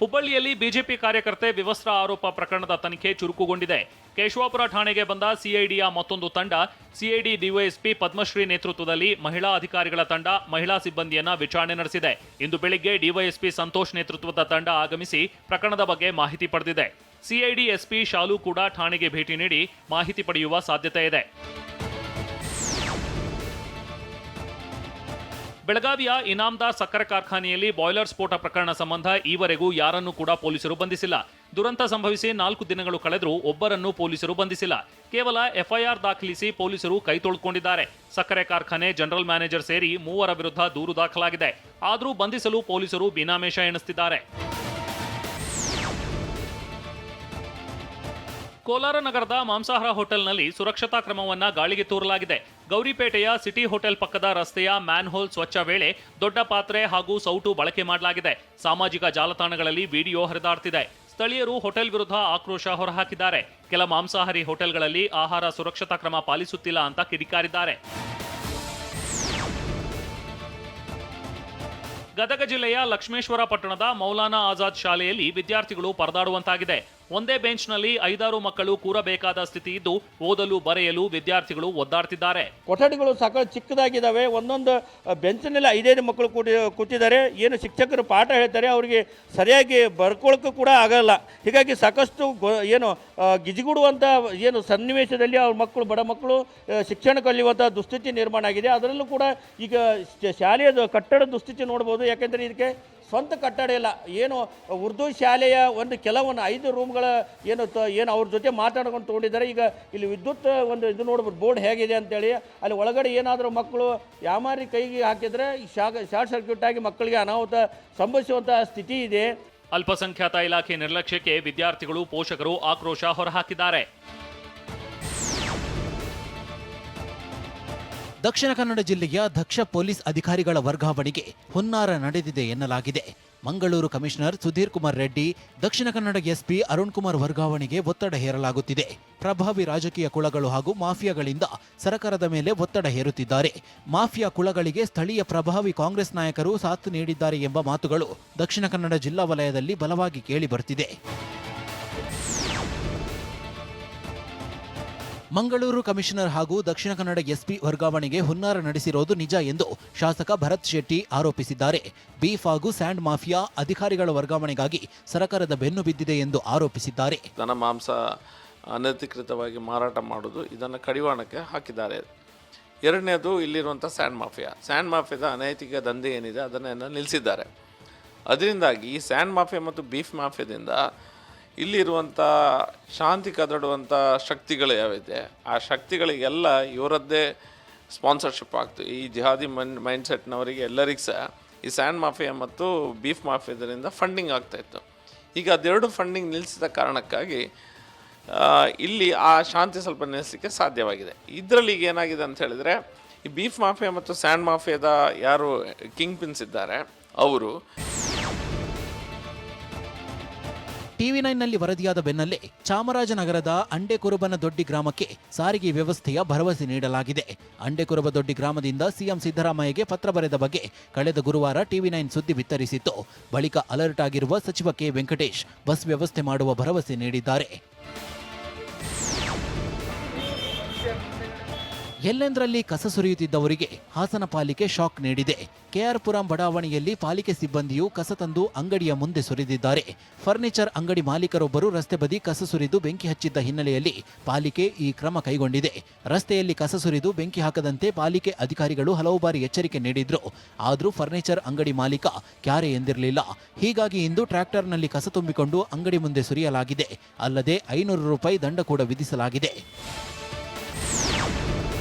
ಹುಬ್ಬಳ್ಳಿಯಲ್ಲಿ ಬಿಜೆಪಿ ಕಾರ್ಯಕರ್ತೆ ವಿವಸ್ತ್ರ ಆರೋಪ ಪ್ರಕರಣದ ತನಿಖೆ ಚುರುಕುಗೊಂಡಿದೆ. ಕೇಶವಾಪುರ ಠಾಣೆಗೆ ಬಂದ ಸಿಐಡಿಯ ಮತ್ತೊಂದು ತಂಡ, ಸಿಐಡಿ ಡಿವೈಎಸ್ಪಿ ಪದ್ಮಶ್ರೀ ನೇತೃತ್ವದಲ್ಲಿ ಮಹಿಳಾ ಅಧಿಕಾರಿಗಳ ತಂಡ ಮಹಿಳಾ ಸಿಬ್ಬಂದಿಯನ್ನ ವಿಚಾರಣೆ ನಡೆಸಿದೆ. ಇಂದು ಬೆಳಿಗ್ಗೆ ಡಿವೈಎಸ್ಪಿ ಸಂತೋಷ್ ನೇತೃತ್ವದ ತಂಡ ಆಗಮಿಸಿ ಪ್ರಕರಣದ ಬಗ್ಗೆ ಮಾಹಿತಿ ಪಡೆದಿದೆ. ಸಿಐಡಿ ಎಸ್ಪಿ ಶಾಲು ಕೂಡ ಠಾಣೆಗೆ ಭೇಟಿ ನೀಡಿ ಮಾಹಿತಿ ಪಡೆಯುವ ಸಾಧ್ಯತೆ ಇದೆ. ಬೆಳಗಾವಿಯ ಇನಾಮದಾರ್ ಸಕ್ಕರೆ ಕಾರ್ಖಾನೆಯಲ್ಲಿ ಬಾಯ್ಲರ್ ಸ್ಫೋಟ ಪ್ರಕರಣ ಸಂಬಂಧ ಈವರೆಗೂ ಯಾರನ್ನೂ ಕೂಡ ಪೊಲೀಸರು ಬಂಧಿಸಿಲ್ಲ. ದುರಂತ ಸಂಭವಿಸಿ 4 ದಿನಗಳು ಕಳೆದರೂ ಒಬ್ಬರನ್ನೂ ಪೊಲೀಸರು ಬಂಧಿಸಿಲ್ಲ. ಕೇವಲ ಎಫ್ಐಆರ್ ದಾಖಲಿಸಿ ಪೊಲೀಸರು ಕೈ ತೊಳೆದುಕೊಂಡಿದ್ದಾರೆ. ಸಕ್ಕರೆ ಕಾರ್ಖಾನೆ ಜನರಲ್ ಮ್ಯಾನೇಜರ್ ಸೇರಿ 3 ವಿರುದ್ಧ ದೂರು ದಾಖಲಾಗಿದೆ. ಆದರೂ ಬಂಧಿಸಲು ಪೊಲೀಸರು ಮೀನಾಮೇಷ ಎಣಿಸುತ್ತಿದ್ದಾರೆ. ಕೋಲಾರ ನಗರದ ಮಾಂಸಾಹಾರ ಹೋಟೆಲ್ನಲ್ಲಿ ಸುರಕ್ಷತಾ ಕ್ರಮವನ್ನ ಗಾಳಿಗೆ ತೂರಲಾಗಿದೆ. ಗೌರಿಪೇಟೆಯ ಸಿಟಿ ಹೋಟೆಲ್ ಪಕ್ಕದ ರಸ್ತೆಯ ಮ್ಯಾನ್ಹೋಲ್ ಸ್ವಚ್ಛ ವೇಳೆ ದೊಡ್ಡ ಪಾತ್ರೆ ಹಾಗೂ ಸೌಟು ಬಳಕೆ ಮಾಡಲಾಗಿದೆ. ಸಾಮಾಜಿಕ ಜಾಲತಾಣಗಳಲ್ಲಿ ವಿಡಿಯೋ ಹರಿದಾಡ್ತಿದೆ. ಸ್ಥಳೀಯರು ಹೋಟೆಲ್ ವಿರುದ್ಧ ಆಕ್ರೋಶ ಹೊರಹಾಕಿದ್ದಾರೆ. ಕೆಲ ಮಾಂಸಾಹಾರಿ ಹೋಟೆಲ್ಗಳಲ್ಲಿ ಆಹಾರ ಸುರಕ್ಷತಾ ಕ್ರಮ ಪಾಲಿಸುತ್ತಿಲ್ಲ ಅಂತ ಕಿಡಿಕಾರಿದ್ದಾರೆ. ಗದಗ ಜಿಲ್ಲೆಯ ಲಕ್ಷ್ಮೇಶ್ವರ ಪಟ್ಟಣದ ಮೌಲಾನಾ ಆಜಾದ್ ಶಾಲೆಯಲ್ಲಿ ವಿದ್ಯಾರ್ಥಿಗಳು ಪರದಾಡುವಂತಾಗಿದೆ. ಒಂದೇ ಬೆಂಚ್ನಲ್ಲಿ 5-6 ಮಕ್ಕಳು ಕೂರಬೇಕಾದ ಸ್ಥಿತಿ ಇದ್ದು ಓದಲು ಬರೆಯಲು ವಿದ್ಯಾರ್ಥಿಗಳು ಒದ್ದಾಡ್ತಿದ್ದಾರೆ. ಕೊಠಡಿಗಳು ಸಾಕಷ್ಟು ಚಿಕ್ಕದಾಗಿದ್ದಾವೆ. ಒಂದೊಂದು ಬೆಂಚ್ನಲ್ಲಿ 5-5 ಮಕ್ಕಳು ಕೂತಿದ್ದಾರೆ. ಏನು ಶಿಕ್ಷಕರು ಪಾಠ ಹೇಳ್ತಾರೆ ಅವರಿಗೆ ಸರಿಯಾಗಿ ಬರ್ಕೊಳ್ಳೋಕ್ಕೂ ಕೂಡ ಆಗಲ್ಲ. ಹೀಗಾಗಿ ಸಾಕಷ್ಟು ಗಿಜಿಗುಡುವಂಥ ಏನು ಸನ್ನಿವೇಶದಲ್ಲಿ ಅವ್ರ ಮಕ್ಕಳು, ಬಡ ಮಕ್ಕಳು ಶಿಕ್ಷಣ ಕಲಿಯುವಂಥ ದುಸ್ಥಿತಿ ನಿರ್ಮಾಣ ಆಗಿದೆ. ಅದರಲ್ಲೂ ಕೂಡ ಈಗ ಶಾಲೆಯ ಕಟ್ಟಡ ದುಸ್ಥಿತಿ ನೋಡ್ಬೋದು. ಯಾಕೆಂದರೆ ಇದಕ್ಕೆ ಸ್ವಂತ ಕಟ್ಟಡ ಇಲ್ಲ. ಏನು ಉರ್ದು ಶಾಲೆಯ ಕೆಲವೊಂದು 5 ರೂಮ್ಗಳ ಏನು ಅವ್ರ ಜೊತೆ ಮಾತಾಡ್ಕೊಂಡು ತೊಗೊಂಡಿದ್ದಾರೆ. ಈಗ ಇಲ್ಲಿ ವಿದ್ಯುತ್ ಇದು ನೋಡ್ಬೋದು ಬೋರ್ಡ್ ಹೇಗಿದೆ ಅಂತೇಳಿ. ಅಲ್ಲಿ ಒಳಗಡೆ ಏನಾದರೂ ಮಕ್ಕಳು ಯಾಮಾರಿ ಕೈಗೆ ಹಾಕಿದರೆ ಶಾರ್ಟ್ ಸರ್ಕ್ಯೂಟ್ ಆಗಿ ಮಕ್ಕಳಿಗೆ ಅನಾಹುತ ಸಂಭವಿಸುವಂಥ ಸ್ಥಿತಿ ಇದೆ. ಅಲ್ಪಸಂಖ್ಯಾತ ಇಲಾಖೆ ನಿರ್ಲಕ್ಷ್ಯಕ್ಕೆ ವಿದ್ಯಾರ್ಥಿಗಳು, ಪೋಷಕರು ಆಕ್ರೋಶ ಹೊರಹಾಕಿದ್ದಾರೆ. ದಕ್ಷಿಣ ಕನ್ನಡ ಜಿಲ್ಲೆಯ ದಕ್ಷ ಪೊಲೀಸ್ ಅಧಿಕಾರಿಗಳ ವರ್ಗಾವಣೆಗೆ ಹುನ್ನಾರ ನಡೆದಿದೆ ಎನ್ನಲಾಗಿದೆ. ಮಂಗಳೂರು ಕಮಿಷನರ್ ಸುಧೀರ್ ಕುಮಾರ್ ರೆಡ್ಡಿ, ದಕ್ಷಿಣ ಕನ್ನಡ ಎಸ್ಪಿ ಅರುಣ್ ಕುಮಾರ್ ವರ್ಗಾವಣೆಗೆ ಒತ್ತಡ ಹೇರಲಾಗುತ್ತಿದೆ. ಪ್ರಭಾವಿ ರಾಜಕೀಯ ಕುಳಗಳು ಹಾಗೂ ಮಾಫಿಯಾಗಳಿಂದ ಸರ್ಕಾರದ ಮೇಲೆ ಒತ್ತಡ ಹೇರುತ್ತಿದ್ದಾರೆ. ಮಾಫಿಯಾ ಕುಳಗಳಿಗೆ ಸ್ಥಳೀಯ ಪ್ರಭಾವಿ ಕಾಂಗ್ರೆಸ್ ನಾಯಕರು ಸಾಥ್ ನೀಡಿದ್ದಾರೆ ಎಂಬ ಮಾತುಗಳು ದಕ್ಷಿಣ ಕನ್ನಡ ಜಿಲ್ಲಾ ವಲಯದಲ್ಲಿ ಬಲವಾಗಿ ಕೇಳಿಬರುತ್ತಿದೆ. ಮಂಗಳೂರು ಕಮಿಷನರ್ ಹಾಗೂ ದಕ್ಷಿಣ ಕನ್ನಡ ಎಸ್ಪಿ ವರ್ಗಾವಣೆಗೆ ಹುನ್ನಾರ ನಡೆಸಿರೋದು ನಿಜ ಎಂದು ಶಾಸಕ ಭರತ್ ಶೆಟ್ಟಿ ಆರೋಪಿಸಿದ್ದಾರೆ. ಬೀಫ್ ಹಾಗೂ ಸ್ಯಾಂಡ್ ಮಾಫಿಯಾ ಅಧಿಕಾರಿಗಳ ವರ್ಗಾವಣೆಗಾಗಿ ಸರ್ಕಾರದ ಬೆನ್ನು ಬಿದ್ದಿದೆ ಎಂದು ಆರೋಪಿಸಿದ್ದಾರೆ. ದನ ಮಾಂಸ ಅನಧಿಕೃತವಾಗಿ ಮಾರಾಟ ಮಾಡೋದು, ಇದನ್ನು ಕಡಿವಾಣಕ್ಕೆ ಹಾಕಿದ್ದಾರೆ. ಎರಡನೇದು ಇಲ್ಲಿರುವಂಥ ಸ್ಯಾಂಡ್ ಮಾಫಿಯಾದ ಅನೈತಿಕ ದಂಧೆ ಏನಿದೆ ಅದನ್ನು ನಿಲ್ಲಿಸಿದ್ದಾರೆ. ಅದರಿಂದಾಗಿ ಈ ಸ್ಯಾಂಡ್ ಮಾಫಿಯಾ ಮತ್ತು ಬೀಫ್ ಮಾಫಿಯಾದಿಂದ ಇಲ್ಲಿರುವಂಥ ಶಾಂತಿ ಕದಡುವಂಥ ಶಕ್ತಿಗಳು ಯಾವಿದೆ, ಆ ಶಕ್ತಿಗಳಿಗೆಲ್ಲ ಇವರದ್ದೇ ಸ್ಪಾನ್ಸರ್ಶಿಪ್ ಆಗ್ತದೆ. ಈ ಜಿಹಾದಿ ಮೈಂಡ್ಸೆಟ್ನವರಿಗೆ ಎಲ್ಲರಿಗೂ ಸಹ ಈ ಸ್ಯಾಂಡ್ ಮಾಫಿಯಾ ಮತ್ತು ಬೀಫ್ ಮಾಫಿಯಾದಿಂದ ಫಂಡಿಂಗ್ ಆಗ್ತಾಯಿತ್ತು. ಈಗ ಅದೆರಡು ಫಂಡಿಂಗ್ ನಿಲ್ಲಿಸಿದ ಕಾರಣಕ್ಕಾಗಿ ಇಲ್ಲಿ ಆ ಶಾಂತಿ ಸ್ವಲ್ಪ ನಿಲ್ಲಿಸಲಿಕ್ಕೆ ಸಾಧ್ಯವಾಗಿದೆ. ಇದರಲ್ಲಿ ಈಗ ಏನಾಗಿದೆ ಅಂತ ಹೇಳಿದರೆ, ಈ ಬೀಫ್ ಮಾಫಿಯಾ ಮತ್ತು ಸ್ಯಾಂಡ್ ಮಾಫಿಯಾದ ಯಾರು ಕಿಂಗ್ ಪಿನ್ಸ್ ಇದ್ದಾರೆ ಅವರು TV9ನಲ್ಲಿ ವರದಿಯಾದ ಬೆನ್ನಲ್ಲೇ ಚಾಮರಾಜನಗರದ ಅಂಡೆಕುರುಬನದೊಡ್ಡಿ ಗ್ರಾಮಕ್ಕೆ ಸಾರಿಗೆ ವ್ಯವಸ್ಥೆಯ ಭರವಸೆ ನೀಡಲಾಗಿದೆ. ಅಂಡೆಕುರುಬದೊಡ್ಡಿ ಗ್ರಾಮದಿಂದ ಸಿಎಂ ಸಿದ್ದರಾಮಯ್ಯಗೆ ಪತ್ರ ಬರೆದ ಬಗ್ಗೆ ಕಳೆದ ಗುರುವಾರ TV9 ಸುದ್ದಿ ಬಿತ್ತರಿಸಿತ್ತು. ಬಳಿಕ ಅಲರ್ಟ್ ಆಗಿರುವ ಸಚಿವ ಕೆ ವೆಂಕಟೇಶ್ ಬಸ್ ವ್ಯವಸ್ಥೆ ಮಾಡುವ ಭರವಸೆ ನೀಡಿದ್ದಾರೆ. ಎಲ್ಲೆಂದರಲ್ಲಿ ಕಸ ಸುರಿಯುತ್ತಿದ್ದವರಿಗೆ ಹಾಸನ ಪಾಲಿಕೆ ಶಾಕ್ ನೀಡಿದೆ. ಕೆಆರ್ ಪುರಂ ಬಡಾವಣೆಯಲ್ಲಿ ಪಾಲಿಕೆ ಸಿಬ್ಬಂದಿಯು ಕಸ ತಂದು ಅಂಗಡಿಯ ಮುಂದೆ ಸುರಿದಿದ್ದಾರೆ. ಫರ್ನಿಚರ್ ಅಂಗಡಿ ಮಾಲೀಕರೊಬ್ಬರು ರಸ್ತೆ ಬದಿ ಕಸ ಸುರಿದು ಬೆಂಕಿ ಹಚ್ಚಿದ್ದ ಹಿನ್ನೆಲೆಯಲ್ಲಿ ಪಾಲಿಕೆ ಈ ಕ್ರಮ ಕೈಗೊಂಡಿದೆ. ರಸ್ತೆಯಲ್ಲಿ ಕಸ ಸುರಿದು ಬೆಂಕಿ ಹಾಕದಂತೆ ಪಾಲಿಕೆ ಅಧಿಕಾರಿಗಳು ಹಲವು ಬಾರಿ ಎಚ್ಚರಿಕೆ ನೀಡಿದ್ರು. ಆದರೂ ಫರ್ನಿಚರ್ ಅಂಗಡಿ ಮಾಲೀಕ ಕ್ಯಾರೆ ಎಂದಿರಲಿಲ್ಲ. ಹೀಗಾಗಿ ಇಂದು ಟ್ರ್ಯಾಕ್ಟರ್ನಲ್ಲಿ ಕಸ ತುಂಬಿಕೊಂಡು ಅಂಗಡಿ ಮುಂದೆ ಸುರಿಯಲಾಗಿದೆ. ಅಲ್ಲದೆ 500 ರೂಪಾಯಿ ದಂಡ ಕೂಡ ವಿಧಿಸಲಾಗಿದೆ.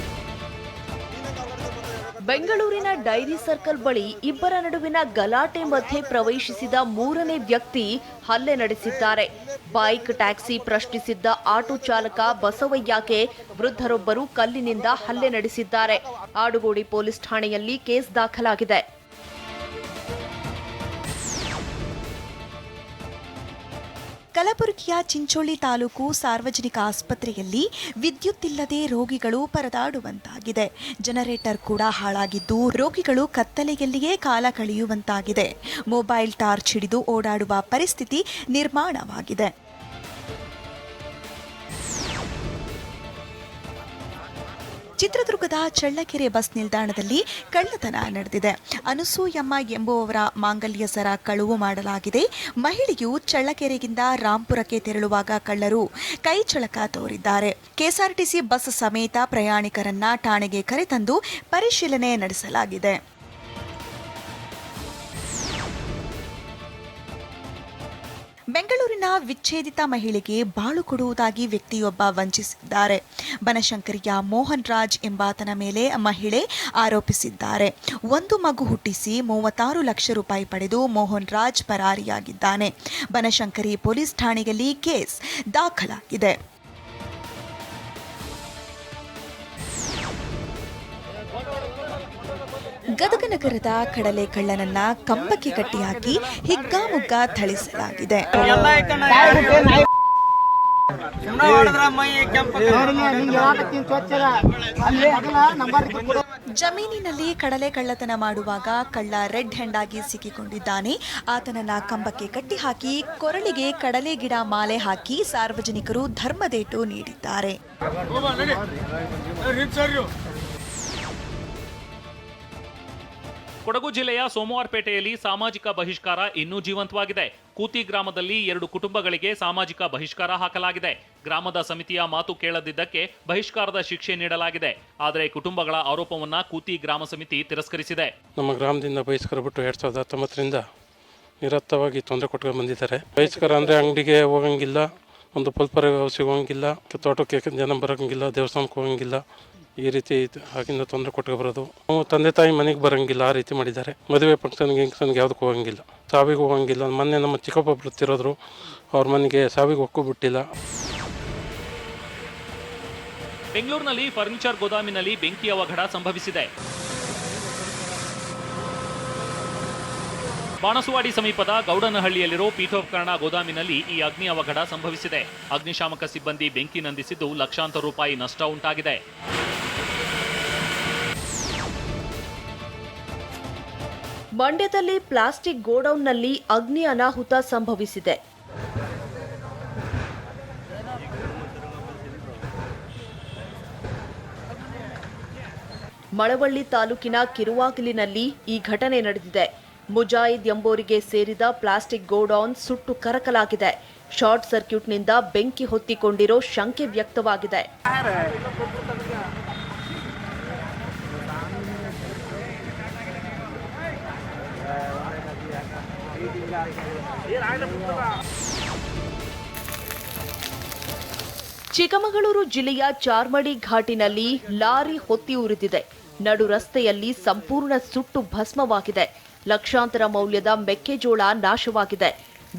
ಬೆಂಗಳೂರಿನ ಡೈರಿ ಸರ್ಕಲ್ ಬಳಿ ಇಬ್ಬರ ನಡುವಿನ ಗಲಾಟೆ ಮಧ್ಯೆ ಪ್ರವೇಶಿಸಿದ 3ನೇ ವ್ಯಕ್ತಿ ಹಲ್ಲೆ ನಡೆಸಿದ್ದಾರೆ. ಬೈಕ್ ಟ್ಯಾಕ್ಸಿ ಪ್ರಶ್ನಿಸಿದ್ದ ಆಟೋ ಚಾಲಕ ಬಸವಯ್ಯಗೆ ವೃದ್ಧರೊಬ್ಬರು ಕಲ್ಲಿನಿಂದ ಹಲ್ಲೆ ನಡೆಸಿದ್ದಾರೆ. ಆಡುಗೋಡಿ ಪೊಲೀಸ್ ಠಾಣೆಯಲ್ಲಿ ಕೇಸ್ ದಾಖಲಾಗಿದೆ. ಕಲಬುರಗಿಯ ಚಿಂಚೋಳಿ ತಾಲೂಕು ಸಾರ್ವಜನಿಕ ಆಸ್ಪತ್ರೆಯಲ್ಲಿ ವಿದ್ಯುತ್ ಇಲ್ಲದೆ ರೋಗಿಗಳು ಪರದಾಡುವಂತಾಗಿದೆ. ಜನರೇಟರ್ ಕೂಡ ಹಾಳಾಗಿದ್ದು ರೋಗಿಗಳು ಕತ್ತಲೆಯಲ್ಲಿಯೇ ಕಾಲ ಕಳೆಯುವಂತಾಗಿದೆ. ಮೊಬೈಲ್ ಟಾರ್ಚ್ ಹಿಡಿದು ಓಡಾಡುವ ಪರಿಸ್ಥಿತಿ ನಿರ್ಮಾಣವಾಗಿದೆ. ಚಿತ್ರದುರ್ಗದ ಚಳ್ಳಕೆರೆ ಬಸ್ ನಿಲ್ದಾಣದಲ್ಲಿ ಕಳ್ಳತನ ನಡೆದಿದೆ. ಅನಸೂಯಮ್ಮ ಎಂಬುವವರ ಮಾಂಗಲ್ಯ ಸರ ಕಳುವು ಮಾಡಲಾಗಿದೆ. ಮಹಿಳೆಯು ಚಳ್ಳಕೆರೆಯಿಂದ ರಾಂಪುರಕ್ಕೆ ತೆರಳುವಾಗ ಕಳ್ಳರು ಕೈಚಳಕ ತೋರಿದ್ದಾರೆ. ಕೆಎಸ್ಆರ್ಟಿಸಿ ಬಸ್ ಸಮೇತ ಪ್ರಯಾಣಿಕರನ್ನ ಠಾಣೆಗೆ ಕರೆತಂದು ಪರಿಶೀಲನೆ ನಡೆಸಲಾಗಿದೆ. ಬೆಂಗಳೂರಿನ ವಿಚ್ಛೇದಿತ ಮಹಿಳೆಗೆ ಬಾಳು ಕೊಡುವುದಾಗಿ ವ್ಯಕ್ತಿಯೊಬ್ಬ ವಂಚಿಸಿದ್ದಾರೆ. ಬನಶಂಕರಿಯ ಮೋಹನ್ ರಾಜ್ ಎಂಬಾತನ ಮೇಲೆ ಮಹಿಳೆ ಆರೋಪಿಸಿದ್ದಾರೆ. ಒಂದು ಮಗು ಹುಟ್ಟಿಸಿ 36 ಲಕ್ಷ ರೂಪಾಯಿ ಪಡೆದು ಮೋಹನ್ ರಾಜ್ ಪರಾರಿಯಾಗಿದ್ದಾನೆ. ಬನಶಂಕರಿ ಪೊಲೀಸ್ ಠಾಣೆಯಲ್ಲಿ ಕೇಸ್ ದಾಖಲಾಗಿದೆ. ಗದಗ ನಗರದ ಕಡಲೆ ಕಳ್ಳನನ್ನ ಕಂಬಕ್ಕೆ ಕಟ್ಟಿಹಾಕಿ ಹಿಗ್ಗಾಮುಗ್ಗ ಥಳಿಸಲಾಗಿದೆ. ಜಮೀನಿನಲ್ಲಿ ಕಡಲೆ ಕಳ್ಳತನ ಮಾಡುವಾಗ ಕಳ್ಳ ರೆಡ್ ಹ್ಯಾಂಡ್ ಆಗಿ ಸಿಕ್ಕಿಕೊಂಡಿದ್ದಾನೆ. ಆತನನ್ನ ಕಂಬಕ್ಕೆ ಕಟ್ಟಿಹಾಕಿ ಕೊರಳಿಗೆ ಕಡಲೆ ಗಿಡ ಮಾಲೆ ಹಾಕಿ ಸಾರ್ವಜನಿಕರು ಧರ್ಮದೇಟು ನೀಡಿದ್ದಾರೆ. ಕೊಡಗು ಜಿಲ್ಲೆಯ ಸೋಮವಾರಪೇಟೆಯಲ್ಲಿ ಸಾಮಾಜಿಕ ಬಹಿಷ್ಕಾರ ಇನ್ನೂ ಜೀವಂತವಾಗಿದೆ. ಕೂತಿ ಗ್ರಾಮದಲ್ಲಿ 2 ಕುಟುಂಬಗಳಿಗೆ ಸಾಮಾಜಿಕ ಬಹಿಷ್ಕಾರ ಹಾಕಲಾಗಿದೆ. ಗ್ರಾಮದ ಸಮಿತಿಯ ಮಾತು ಕೇಳದಿದ್ದಕ್ಕೆ ಬಹಿಷ್ಕಾರದ ಶಿಕ್ಷೆ ನೀಡಲಾಗಿದೆ. ಆದರೆ ಕುಟುಂಬಗಳ ಆರೋಪವನ್ನ ಕೂತಿ ಗ್ರಾಮ ಸಮಿತಿ ತಿರಸ್ಕರಿಸಿದೆ. ನಮ್ಮ ಗ್ರಾಮದಿಂದ ಬಹಿಷ್ಕಾರ ಬಿಟ್ಟು 2019ರಿಂದ ನಿರರ್ಥವಾಗಿ ತೊಂದರೆ ಕೊಟ್ಕೊಂಡು ಬಂದಿದ್ದಾರೆ. ಬಹಿಷ್ಕಾರ ಅಂದರೆ ಅಂಗಡಿಗೆ ಹೋಗಂಗಿಲ್ಲ, ಒಂದು ಪಲ್ಪರ ವ್ಯವಸ್ಥೆಗೆ ಹೋಗಂಗಿಲ್ಲ, ತೋಟಕ್ಕೆ ಜನ ಬರೋಂಗಿಲ್ಲ, ದೇವಸ್ಥಾನಕ್ಕೆ ಹೋಗಂಗಿಲ್ಲ. ಈ ರೀತಿ ಆಗಿಂದ ತೊಂದರೆ ಕೊಟ್ಟು ಬರೋದು. ತಂದೆ ತಾಯಿ ಮನೆಗೆ ಬರೋಂಗಿಲ್ಲ, ಆ ರೀತಿ ಮಾಡಿದ್ದಾರೆ. ಮದುವೆ ಫಂಕ್ಷನ್ಗೆ ಹಿಂಗೆ ಯಾವುದಕ್ಕೂ ಹೋಗಂಗಿಲ್ಲ, ಸಾವಿಗೆ ಹೋಗಂಗಿಲ್ಲ. ಮೊನ್ನೆ ನಮ್ಮ ಚಿಕ್ಕಪ್ಪ ಬರ್ತಿರೋದ್ರು, ಅವ್ರ ಮನೆಗೆ ಸಾವಿಗೆ ಒಕ್ಕೋಬಿಟ್ಟಿಲ್ಲ. ಬೆಂಗಳೂರಿನಲ್ಲಿ ಫರ್ನಿಚರ್ ಗೋದಾಮಿನಲ್ಲಿ ಬೆಂಕಿ ಅವಘಡ ಸಂಭವಿಸಿದೆ. ಬಾಣಸುವಾಡಿ ಸಮೀಪದ ಗೌಡನಹಳ್ಳಿಯಲ್ಲಿರೋ ಪೀಠೋಪಕರಣ ಗೋದಾಮಿನಲ್ಲಿ ಈ ಅಗ್ನಿ ಅವಘಡ ಸಂಭವಿಸಿದೆ. ಅಗ್ನಿಶಾಮಕ ಸಿಬ್ಬಂದಿ ಬೆಂಕಿ ನಂದಿಸಿದ್ದು ಲಕ್ಷಾಂತರ ರೂಪಾಯಿ ನಷ್ಟ ಉಂಟಾಗಿದೆ. ಮಂಡ್ಯದಲ್ಲಿ ಪ್ಲಾಸ್ಟಿಕ್ ಗೋಡೌನ್ನಲ್ಲಿ ಅಗ್ನಿ ಅನಾಹುತ ಸಂಭವಿಸಿದೆ. ಮಳವಳ್ಳಿ ತಾಲೂಕಿನ ಕಿರುವಾಗಲಿನಲ್ಲಿ ಈ ಘಟನೆ ನಡೆದಿದೆ. ಮುಜಾಯಿದ್ ಎಂಬುವರಿಗೆ ಸೇರಿದ ಪ್ಲಾಸ್ಟಿಕ್ ಗೋಡೌನ್ ಸುಟ್ಟು ಕರಕಲಾಗಿದೆ. ಶಾರ್ಟ್ ಸರ್ಕ್ಯೂಟ್ನಿಂದ ಬೆಂಕಿ ಹೊತ್ತಿಕೊಂಡಿರೋ ಶಂಕೆ ವ್ಯಕ್ತವಾಗಿದೆ. ಚಿಕ್ಕಮಗಳೂರು ಜಿಲ್ಲೆಯ ಚಾರ್ಮಡಿ ಘಾಟಿನಲ್ಲಿ ಲಾರಿ ಹೊತ್ತಿ ಉರಿದಿದೆ. ನಡು ರಸ್ತೆಯಲ್ಲಿ ಸಂಪೂರ್ಣ ಸುಟ್ಟು ಭಸ್ಮವಾಗಿದೆ. ಲಕ್ಷಾಂತರ ಮೌಲ್ಯದ ಮೆಕ್ಕೆಜೋಳ ನಾಶವಾಗಿದೆ.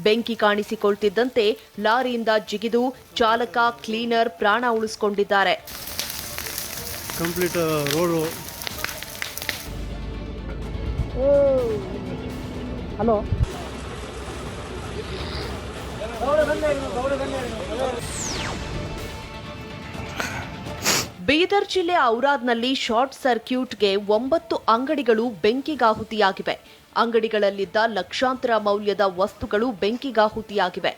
ಬೆಂಕಿ ಕಾಣಿಸಿಕೊಳ್ತಿದ್ದಂತೆ ಲಾರಿಯಿಂದ ಜಿಗಿದು ಚಾಲಕ, ಕ್ಲೀನರ್ ಪ್ರಾಣ ಉಳಿಸಿಕೊಂಡಿದ್ದಾರೆ. ಬೀದರ್ ಜಿಲ್ಲೆ ಔರಾದ್ನಲ್ಲಿ ಶಾರ್ಟ್ ಸರ್ಕ್ಯೂಟ್ಗೆ 9 ಅಂಗಡಿಗಳು ಬೆಂಕಿಗಾಹುತಿಯಾಗಿವೆ. ಅಂಗಡಿಗಳಲ್ಲಿದ್ದ ಲಕ್ಷಾಂತರ ಮೌಲ್ಯದ ವಸ್ತುಗಳು ಬೆಂಕಿಗಾಹುತಿಯಾಗಿವೆ.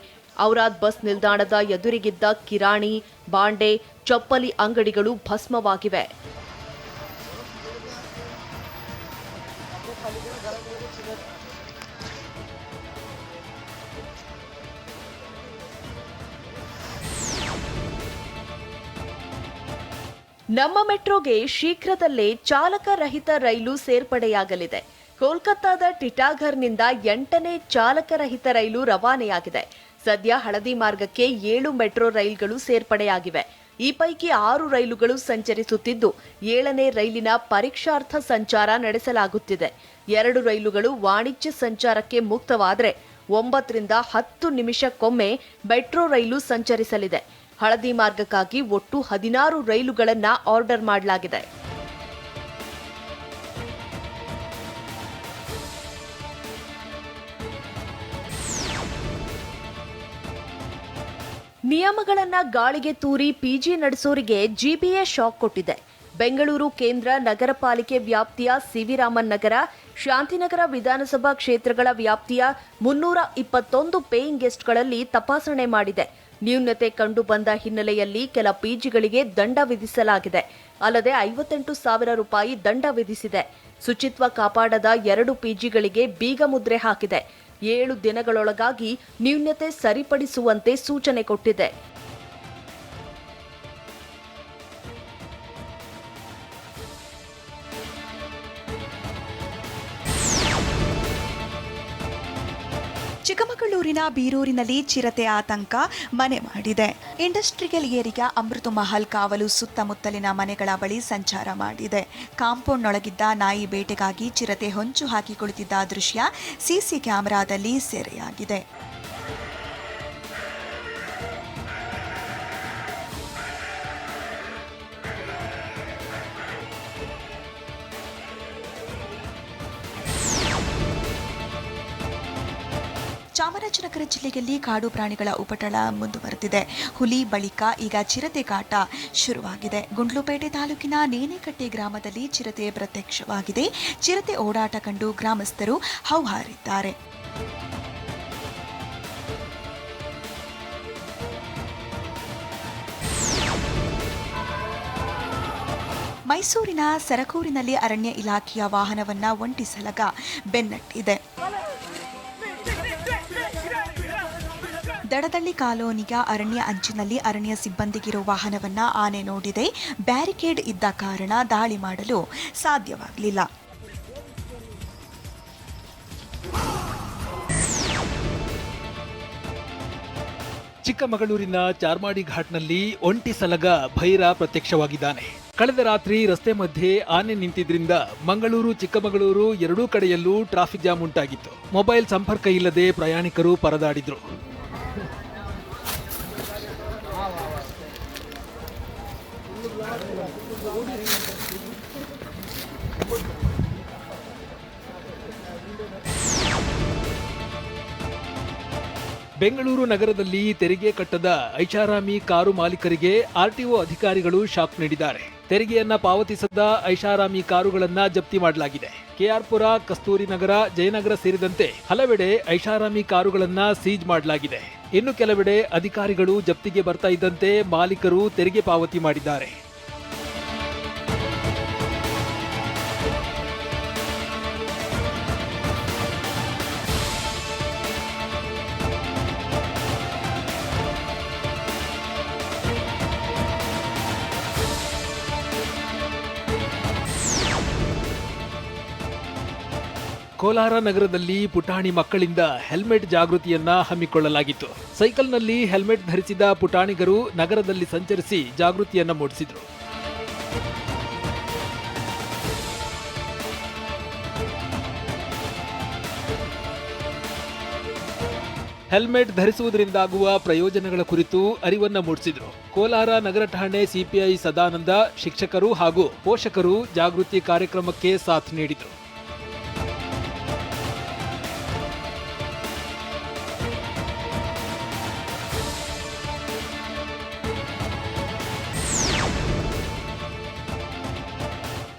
ಔರಾದ್ ಬಸ್ ನಿಲ್ದಾಣದ ಎದುರಿಗಿದ್ದ ಕಿರಾಣಿ, ಬಾಂಡೆ, ಚಪ್ಪಲಿ ಅಂಗಡಿಗಳು ಭಸ್ಮವಾಗಿವೆ. ನಮ್ಮ ಮೆಟ್ರೋಗೆ ಶೀಘ್ರದಲ್ಲೇ ಚಾಲಕ ರಹಿತ ರೈಲು ಸೇರ್ಪಡೆಯಾಗಲಿದೆ. ಕೋಲ್ಕತ್ತಾದ ಟಿಟಾಘರ್ನಿಂದ 8ನೇ ಚಾಲಕ ರಹಿತ ರೈಲು ರವಾನೆಯಾಗಿದೆ. ಸದ್ಯ ಹಳದಿ ಮಾರ್ಗಕ್ಕೆ 7 ಮೆಟ್ರೋ ರೈಲ್ಗಳು ಸೇರ್ಪಡೆಯಾಗಿವೆ. ಈ ಪೈಕಿ 6 ರೈಲುಗಳು ಸಂಚರಿಸುತ್ತಿದ್ದು 7ನೇ ರೈಲಿನ ಪರೀಕ್ಷಾರ್ಥ ಸಂಚಾರ ನಡೆಸಲಾಗುತ್ತಿದೆ. 2 ರೈಲುಗಳು ವಾಣಿಜ್ಯ ಸಂಚಾರಕ್ಕೆ ಮುಕ್ತವಾದರೆ 9 ರಿಂದ 10 ನಿಮಿಷಕ್ಕೊಮ್ಮೆ ಮೆಟ್ರೋ ರೈಲು ಸಂಚರಿಸಲಿದೆ. ಹಳದಿ ಮಾರ್ಗಕ್ಕಾಗಿ ಒಟ್ಟು 16 ರೈಲುಗಳನ್ನು ಆರ್ಡರ್ ಮಾಡಲಾಗಿದೆ. ನಿಯಮಗಳನ್ನ ಗಾಳಿಗೆ ತೂರಿ ಪಿಜಿ ನಡೆಸೋರಿಗೆ ಜಿಬಿಎ ಶಾಕ್ ಕೊಟ್ಟಿದೆ. ಬೆಂಗಳೂರು ಕೇಂದ್ರ ನಗರ ಪಾಲಿಕೆ ವ್ಯಾಪ್ತಿಯ ಸಿವಿ ರಾಮನ್ ನಗರ, ಶಾಂತಿನಗರ ವಿಧಾನಸಭಾ ಕ್ಷೇತ್ರಗಳ ವ್ಯಾಪ್ತಿಯ 321 ಪೇಯಿಂಗ್ ಗೆಸ್ಟ್ಗಳಲ್ಲಿ ತಪಾಸಣೆ ಮಾಡಿದೆ. ನ್ಯೂನತೆ ಕಂಡು ಬಂದ ಹಿನ್ನೆಲೆಯಲ್ಲಿ ಕೆಲ ಪಿಜಿಗಳಿಗೆ ದಂಡ ವಿಧಿಸಲಾಗಿದೆ. ಅಲ್ಲದೆ 58,000 ರೂಪಾಯಿ ದಂಡ ವಿಧಿಸಿದೆ. ಶುಚಿತ್ವ ಕಾಪಾಡದ 2 ಪಿಜಿಗಳಿಗೆ ಬೀಗ ಮುದ್ರೆ ಹಾಕಿದೆ. 7 ದಿನಗಳೊಳಗಾಗಿ ನ್ಯೂನತೆ ಸರಿಪಡಿಸುವಂತೆ ಸೂಚನೆ ಕೊಟ್ಟಿದೆ. ಚಿಕ್ಕಮಗಳೂರಿನ ಬೀರೂರಿನಲ್ಲಿ ಚಿರತೆ ಆತಂಕ ಮನೆ ಮಾಡಿದೆ. ಇಂಡಸ್ಟ್ರಿಯಲ್ ಏರಿಯಾ ಅಮೃತ ಮಹಲ್ ಕಾವಲು ಸುತ್ತಮುತ್ತಲಿನ ಮನೆಗಳ ಬಳಿ ಸಂಚಾರ ಮಾಡಿದೆ. ಕಾಂಪೌಂಡ್ನೊಳಗಿದ್ದ ನಾಯಿ ಬೇಟೆಗಾಗಿ ಚಿರತೆ ಹೊಂಚು ಹಾಕಿ ಕುಳಿತಿದ್ದ ದೃಶ್ಯ ಸಿಸಿ ಕ್ಯಾಮೆರಾದಲ್ಲಿ ಸೆರೆಯಾಗಿದೆ. ಚಾಮರಾಜನಗರ ಜಿಲ್ಲೆಯಲ್ಲಿ ಕಾಡು ಪ್ರಾಣಿಗಳ ಉಪಟಳ ಮುಂದುವರೆದಿದೆ. ಹುಲಿ ಬಳಿಕ ಈಗ ಚಿರತೆ ಕಾಟ ಶುರುವಾಗಿದೆ. ಗುಂಡ್ಲುಪೇಟೆ ತಾಲೂಕಿನ ನೇನೆಕಟ್ಟೆ ಗ್ರಾಮದಲ್ಲಿ ಚಿರತೆ ಪ್ರತ್ಯಕ್ಷವಾಗಿದೆ. ಚಿರತೆ ಓಡಾಟ ಕಂಡು ಗ್ರಾಮಸ್ಥರು ಹೌಹಾರಿದ್ದಾರೆ. ಮೈಸೂರಿನ ಸರಕೂರಿನಲ್ಲಿ ಅರಣ್ಯ ಇಲಾಖೆಯ ವಾಹನವನ್ನ ಒಂಟಿ ಸಲಗ ಬೆನ್ನಟ್ಟಿದೆ. ದಡದಳ್ಳಿ ಕಾಲೋನಿಯ ಅರಣ್ಯ ಅಂಚಿನಲ್ಲಿ ಅರಣ್ಯ ಸಿಬ್ಬಂದಿಗಿರೋ ವಾಹನವನ್ನ ಆನೆ ನೋಡಿದೆ. ಬ್ಯಾರಿಕೇಡ್ ಇದ್ದ ಕಾರಣ ದಾಳಿ ಮಾಡಲು ಸಾಧ್ಯವಾಗಲಿಲ್ಲ. ಚಿಕ್ಕಮಗಳೂರಿನ ಚಾರ್ಮಾಡಿ ಘಾಟ್ನಲ್ಲಿ ಒಂಟಿ ಸಲಗ ಭೈರ ಪ್ರತ್ಯಕ್ಷವಾಗಿದ್ದಾನೆ. ಕಳೆದ ರಾತ್ರಿ ರಸ್ತೆ ಮಧ್ಯೆ ಆನೆ ನಿಂತಿದ್ರಿಂದ ಮಂಗಳೂರು ಚಿಕ್ಕಮಗಳೂರು ಎರಡೂ ಕಡೆಯಲ್ಲೂ ಟ್ರಾಫಿಕ್ ಜಾಮ್ ಉಂಟಾಗಿತ್ತು. ಮೊಬೈಲ್ ಸಂಪರ್ಕ ಇಲ್ಲದೆ ಪ್ರಯಾಣಿಕರು ಪರದಾಡಿದ್ರು. ಬೆಂಗಳೂರು ನಗರದಲ್ಲಿ ತೆರಿಗೆ ಕಟ್ಟದ ಐಷಾರಾಮಿ ಕಾರು ಮಾಲೀಕರಿಗೆ ಆರ್ಟಿಒ ಅಧಿಕಾರಿಗಳು ಶಾಕ್ ನೀಡಿದ್ದಾರೆ. ತೆರಿಗೆಯನ್ನ ಪಾವತಿಸದ ಐಷಾರಾಮಿ ಕಾರುಗಳನ್ನ ಜಪ್ತಿ ಮಾಡಲಾಗಿದೆ. ಕೆಆರ್ಪುರ, ಕಸ್ತೂರಿ ನಗರ, ಜಯನಗರ ಸೇರಿದಂತೆ ಹಲವೆಡೆ ಐಷಾರಾಮಿ ಕಾರುಗಳನ್ನ ಸೀಜ್ ಮಾಡಲಾಗಿದೆ. ಇನ್ನು ಕೆಲವೆಡೆ ಅಧಿಕಾರಿಗಳು ಜಪ್ತಿಗೆ ಬರ್ತಾ ಇದ್ದಂತೆ ಮಾಲೀಕರು ತೆರಿಗೆ ಪಾವತಿ ಮಾಡಿದ್ದಾರೆ. ಕೋಲಾರ ನಗರದಲ್ಲಿ ಪುಟಾಣಿ ಮಕ್ಕಳಿಂದ ಹೆಲ್ಮೆಟ್ ಜಾಗೃತಿಯನ್ನ ಹಮ್ಮಿಕೊಳ್ಳಲಾಗಿತ್ತು. ಸೈಕಲ್ನಲ್ಲಿ ಹೆಲ್ಮೆಟ್ ಧರಿಸಿದ ಪುಟಾಣಿಗರು ನಗರದಲ್ಲಿ ಸಂಚರಿಸಿ ಜಾಗೃತಿಯನ್ನ ಮೂಡಿಸಿದರು. ಹೆಲ್ಮೆಟ್ ಧರಿಸುವುದರಿಂದಾಗುವ ಪ್ರಯೋಜನಗಳ ಕುರಿತು ಅರಿವನ್ನ ಮೂಡಿಸಿದರು. ಕೋಲಾರ ನಗರ ಠಾಣೆ ಸಿಪಿಐ ಸದಾನಂದ, ಶಿಕ್ಷಕರು ಹಾಗೂ ಪೋಷಕರು ಜಾಗೃತಿ ಕಾರ್ಯಕ್ರಮಕ್ಕೆ ಸಾಥ್ ನೀಡಿದರು.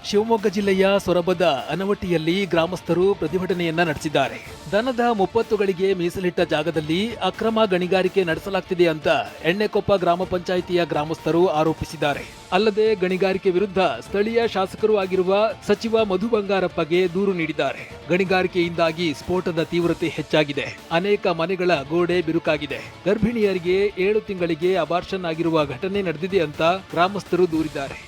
ಶಿವಮೊಗ್ಗ ಜಿಲ್ಲೆಯ ಸೊರಬದ ಅನವಟ್ಟಿಯಲ್ಲಿ ಗ್ರಾಮಸ್ಥರು ಪ್ರತಿಭಟನೆಯನ್ನ ನಡೆಸಿದ್ದಾರೆ. ದನದ ಮುಪ್ಪತ್ತುಗಳಿಗೆ ಮೀಸಲಿಟ್ಟ ಜಾಗದಲ್ಲಿ ಅಕ್ರಮ ಗಣಿಗಾರಿಕೆ ನಡೆಸಲಾಗ್ತಿದೆ ಅಂತ ಎಣ್ಣೆಕೊಪ್ಪ ಗ್ರಾಮ ಪಂಚಾಯಿತಿಯ ಗ್ರಾಮಸ್ಥರು ಆರೋಪಿಸಿದ್ದಾರೆ. ಅಲ್ಲದೆ ಗಣಿಗಾರಿಕೆ ವಿರುದ್ಧ ಸ್ಥಳೀಯ ಶಾಸಕರು ಆಗಿರುವ ಸಚಿವ ಮಧು ಬಂಗಾರಪ್ಪಗೆ ದೂರು ನೀಡಿದ್ದಾರೆ. ಗಣಿಗಾರಿಕೆಯಿಂದಾಗಿ ಸ್ಫೋಟದ ತೀವ್ರತೆ ಹೆಚ್ಚಾಗಿದೆ. ಅನೇಕ ಮನೆಗಳ ಗೋಡೆ ಬಿರುಕಾಗಿದೆ. ಗರ್ಭಿಣಿಯರಿಗೆ 7 ತಿಂಗಳಿಗೆ ಅಬಾರ್ಷನ್ ಆಗಿರುವ ಘಟನೆ ನಡೆದಿದೆ ಅಂತ ಗ್ರಾಮಸ್ಥರು ದೂರಿದ್ದಾರೆ.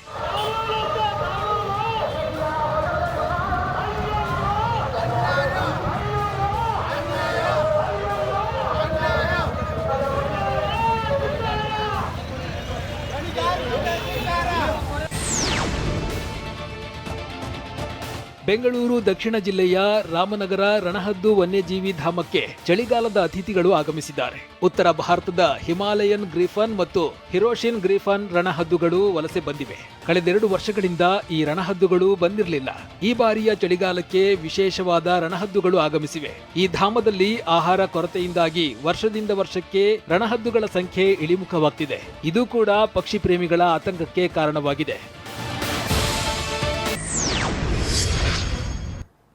ಬೆಂಗಳೂರು ದಕ್ಷಿಣ ಜಿಲ್ಲೆಯ ರಾಮನಗರ ರಣಹದ್ದು ವನ್ಯಜೀವಿ ಧಾಮಕ್ಕೆ ಚಳಿಗಾಲದ ಅತಿಥಿಗಳು ಆಗಮಿಸಿದ್ದಾರೆ. ಉತ್ತರ ಭಾರತದ ಹಿಮಾಲಯನ್ ಗ್ರೀಫನ್ ಮತ್ತು ಹಿರೋಶಿನ್ ಗ್ರೀಫನ್ ರಣಹದ್ದುಗಳು ವಲಸೆ ಬಂದಿವೆ. ಕಳೆದ 2 ವರ್ಷಗಳಿಂದ ಈ ರಣಹದ್ದುಗಳು ಬಂದಿರಲಿಲ್ಲ. ಈ ಬಾರಿಯ ಚಳಿಗಾಲಕ್ಕೆ ವಿಶೇಷವಾದ ರಣಹದ್ದುಗಳು ಆಗಮಿಸಿವೆ. ಈ ಧಾಮದಲ್ಲಿ ಆಹಾರ ಕೊರತೆಯಿಂದಾಗಿ ವರ್ಷದಿಂದ ವರ್ಷಕ್ಕೆ ರಣಹದ್ದುಗಳ ಸಂಖ್ಯೆ ಇಳಿಮುಖವಾಗ್ತಿದೆ. ಇದು ಕೂಡ ಪಕ್ಷಿ ಪ್ರೇಮಿಗಳ ಆತಂಕಕ್ಕೆ ಕಾರಣವಾಗಿದೆ.